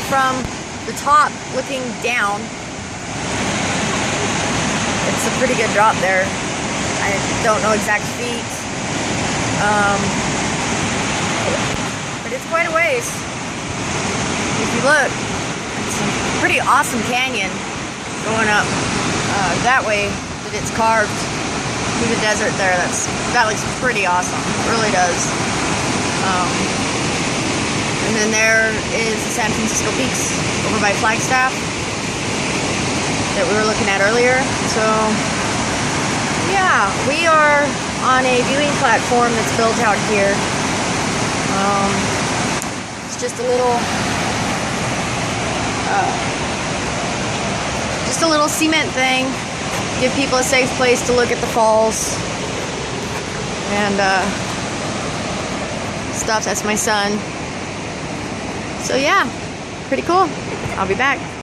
from the top looking down. It's a pretty good drop there. I don't know exact feet. But it's quite a ways. If you look, it's a pretty awesome canyon going up that way that it's carved through the desert there. That looks pretty awesome. It really does. And then there is the San Francisco Peaks over by Flagstaff that we were looking at earlier. So yeah, we are on a viewing platform that's built out here. It's just a little cement thing. Give people a safe place to look at the falls and stuff. That's my son. So yeah, pretty cool. I'll be back.